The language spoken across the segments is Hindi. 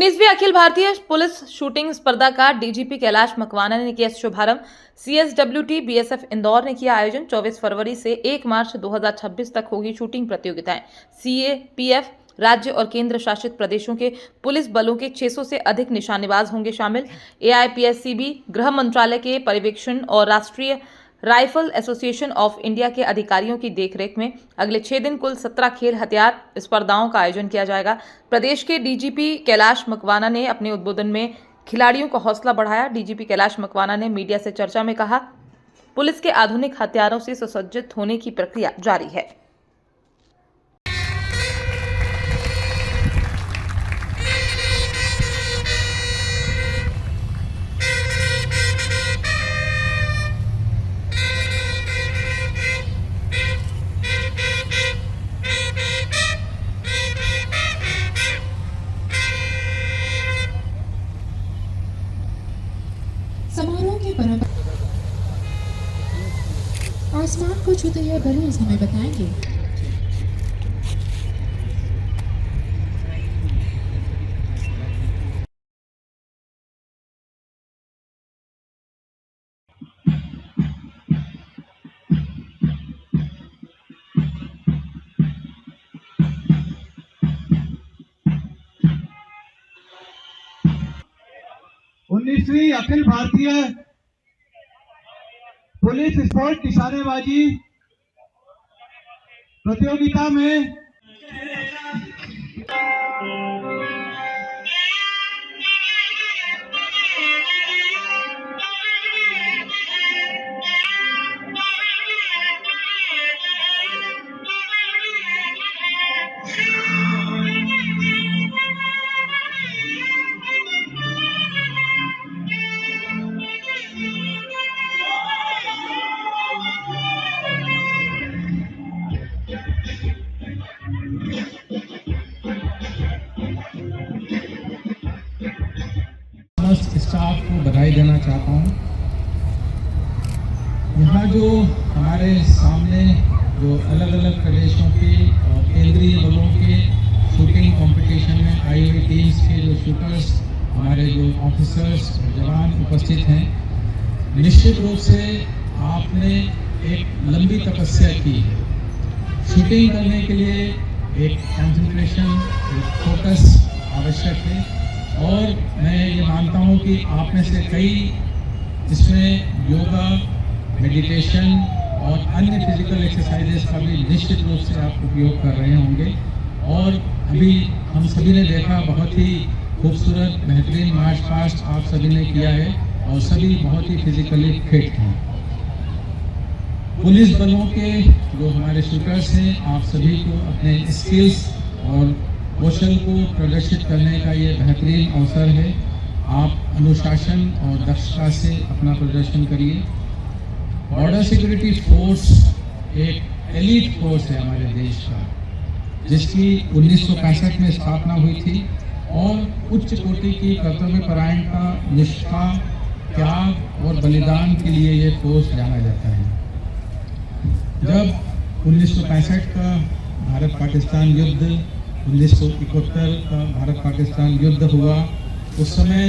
19वीं अखिल भारतीय पुलिस शूटिंग स्पर्धा का डीजीपी कैलाश मकवाना ने किया शुभारंभ। सीएसडब्ल्यूटी बीएसएफ इंदौर ने किया आयोजन। 24 फरवरी से 1 मार्च 2026 तक होगी शूटिंग प्रतियोगिताएं। सीएपीएफ राज्य और केंद्र शासित प्रदेशों के पुलिस बलों के 600 से अधिक निशानेबाज होंगे शामिल। एआईपीएससीबी, गृह मंत्रालय के पर्यवेक्षण और राष्ट्रीय राइफल एसोसिएशन ऑफ इंडिया के अधिकारियों की देखरेख में अगले 6 दिन कुल 17 खेल हथियार स्पर्धाओं का आयोजन किया जाएगा। प्रदेश के डीजीपी कैलाश मकवाना ने अपने उद्बोधन में खिलाड़ियों का हौसला बढ़ाया। डीजीपी कैलाश मकवाना ने मीडिया से चर्चा में कहा, पुलिस के आधुनिक हथियारों से सुसज्जित होने की प्रक्रिया जारी है। समारोह के परंपरा आसमान को छूते हुए बलून्स हमें बताएंगे। उन्नीसवीं अखिल भारतीय पुलिस स्पोर्ट निशानेबाजी प्रतियोगिता में स्टाफ को बधाई देना चाहता हूँ। यहाँ जो हमारे सामने जो अलग अलग प्रदेशों के और केंद्रीय बलों के शूटिंग कंपटीशन में आई हुई टीम्स के जो शूटर्स, हमारे जो ऑफिसर्स जवान उपस्थित हैं, निश्चित रूप से आपने एक लंबी तपस्या की है। शूटिंग करने के लिए एक कंसंट्रेशन, एक फोकस आवश्यक है और मैं ये मानता हूँ कि आप में से कई इसमें योगा, मेडिटेशन और अन्य फिजिकल एक्सरसाइजेस का भी निश्चित रूप से आप उपयोग कर रहे होंगे। और अभी हम सभी ने देखा, बहुत ही खूबसूरत बेहतरीन मार्च पास्ट आप सभी ने किया है और सभी बहुत ही फिजिकली फिट हैं। पुलिस बलों के जो हमारे शूटर्स हैं, आप सभी को अपने स्किल्स और कौशल को प्रदर्शित करने का ये बेहतरीन अवसर है। आप अनुशासन और दक्षता से अपना प्रदर्शन करिए। बॉर्डर सिक्योरिटी फोर्स एक एलीट फोर्स है हमारे देश का, जिसकी 1965 में स्थापना हुई थी और उच्च कोटि की कर्तव्यपरायणता, निष्ठा, त्याग और बलिदान के लिए ये फोर्स जाना जाता है। जब 1965 का भारत पाकिस्तान युद्ध, 1971 का भारत पाकिस्तान युद्ध हुआ, उस समय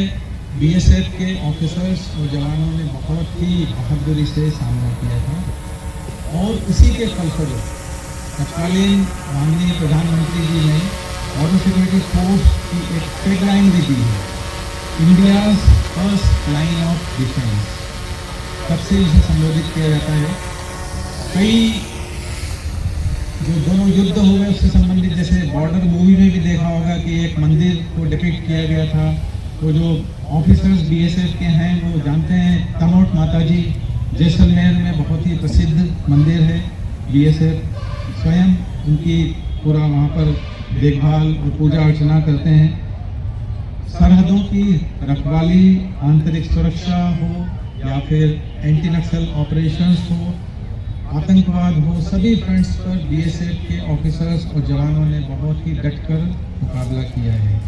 बीएसएफ के ऑफिसर्स और जवानों ने बहुत ही बहादुरी से सामना किया था और उसी के फलस्वरूप तत्कालीन माननीय प्रधानमंत्री जी ने बॉर्डर सिक्योरिटी फोर्स की एक टैगलाइन भी दी है, India's first line of defence. तब से इसे संबोधित किया जाता है। कई जो दोनों युद्ध हो गए उससे संबंधित, जैसे बॉर्डर मूवी में भी देखा होगा कि एक मंदिर को डिपिक्ट किया गया था। वो जो ऑफिसर्स बीएसएफ के हैं वो जानते हैं, तनोट माता जी जैसलमेर में बहुत ही प्रसिद्ध मंदिर है। बीएसएफ स्वयं उनकी पूरा वहाँ पर देखभाल और पूजा अर्चना करते हैं। सरहदों की रखवाली, आंतरिक सुरक्षा हो या फिर एंटी नक्सल ऑपरेशंस हो, आतंकवाद हो, सभी फ्रंट्स पर बीएसएफ के ऑफिसर्स और जवानों ने बहुत ही डटकर मुकाबला किया है।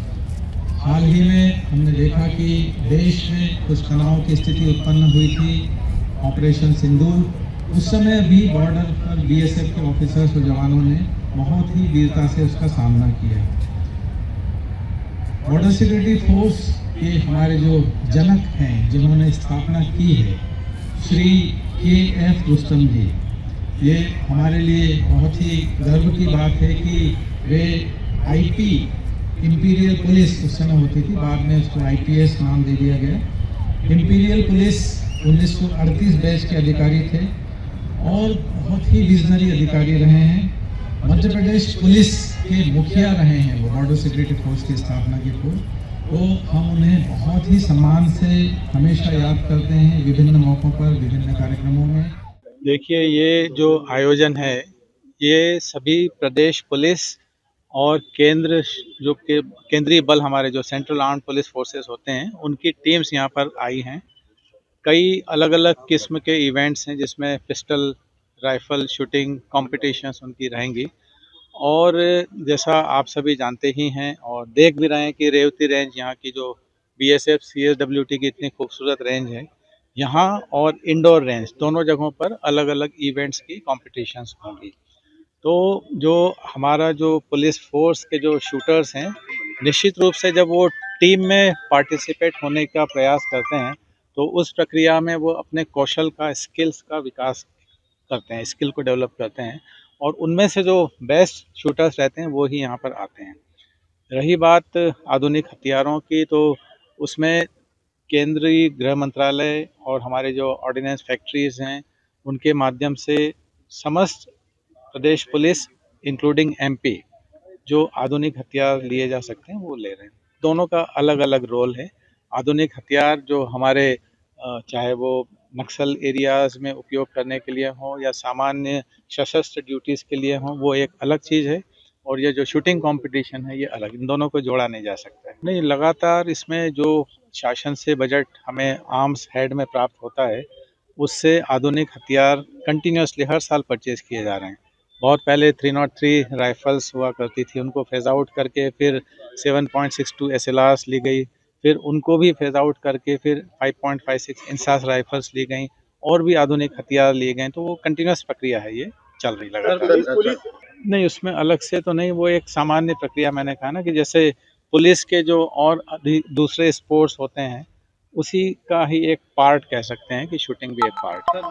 हाल ही में हमने देखा कि देश में कुछ तनाव की स्थिति उत्पन्न हुई थी, ऑपरेशन सिंदूर। उस समय भी बॉर्डर पर बीएसएफ के ऑफिसर्स और जवानों ने बहुत ही वीरता से उसका सामना किया। बॉर्डर सिक्योरिटी फोर्स के हमारे जो जनक हैं, जिन्होंने स्थापना की है, श्री KF रुस्तम जी, ये हमारे लिए बहुत ही गर्व की बात है कि वे IP इंपीरियल पुलिस उस समय होती थी, बाद में उसको IPS नाम दे दिया गया। इंपीरियल पुलिस 1938 बैच के अधिकारी थे और बहुत ही विजनरी अधिकारी रहे हैं। मध्य प्रदेश पुलिस के मुखिया रहे हैं वो, बॉर्डर सिक्योरिटी फोर्स की स्थापना के पूर्व। तो हम उन्हें बहुत ही सम्मान से हमेशा याद करते हैं, विभिन्न मौक़ों पर, विभिन्न कार्यक्रमों में। देखिए, ये जो आयोजन है, ये सभी प्रदेश पुलिस और केंद्रीय बल, हमारे जो सेंट्रल आर्म्ड पुलिस फोर्सेस होते हैं, उनकी टीम्स यहाँ पर आई हैं। कई अलग अलग किस्म के इवेंट्स हैं जिसमें पिस्टल, राइफल शूटिंग कॉम्पिटिशन्स उनकी रहेंगी। और जैसा आप सभी जानते ही हैं और देख भी रहे हैं कि रेवती रेंज, यहाँ की जो BSF CSWT की इतनी खूबसूरत रेंज है, यहाँ और इंडोर रेंज दोनों जगहों पर अलग अलग इवेंट्स की कॉम्पिटिशन्स होंगी। तो जो हमारा जो पुलिस फोर्स के जो शूटर्स हैं, निश्चित रूप से जब वो टीम में पार्टिसिपेट होने का प्रयास करते हैं तो उस प्रक्रिया में वो अपने कौशल का, स्किल्स का विकास करते हैं, स्किल को डेवलप करते हैं और उनमें से जो बेस्ट शूटर्स रहते हैं वो ही यहाँ पर आते हैं। रही बात आधुनिक हथियारों की, तो उसमें केंद्रीय गृह मंत्रालय और हमारे जो ऑर्डिनेंस फैक्ट्रीज़ हैं, उनके माध्यम से समस्त प्रदेश पुलिस इंक्लूडिंग MP जो आधुनिक हथियार लिए जा सकते हैं वो ले रहे हैं। दोनों का अलग अलग रोल है। आधुनिक हथियार जो हमारे चाहे वो नक्सल एरियाज़ में उपयोग करने के लिए हो या सामान्य सशस्त्र ड्यूटीज़ के लिए हो, वो एक अलग चीज़ है। और ये जो शूटिंग कंपटीशन है, ये अलग, इन दोनों को जोड़ा नहीं जा सकता है। नहीं, लगातार इसमें जो शासन से बजट हमें आर्म्स हेड में प्राप्त होता है, उससे आधुनिक हथियार कंटिन्यूसली हर साल परचेज़ किए जा रहे हैं। बहुत पहले 303 राइफल्स हुआ करती थी, उनको फेज़ आउट करके फिर 7.62 SLRs ली गई, फिर उनको भी फेज़ आउट करके फिर 5.56 इंसास राइफल्स ली गई और भी आधुनिक हथियार लिए गए। तो वो कंटिन्यूस प्रक्रिया है, ये चल रही लगातार। नहीं, उसमें अलग से तो नहीं, वो एक सामान्य प्रक्रिया, मैंने कहा ना कि जैसे पुलिस के जो और दूसरे स्पोर्ट्स होते हैं, उसी का ही एक पार्ट कह सकते हैं कि शूटिंग भी एक पार्ट है।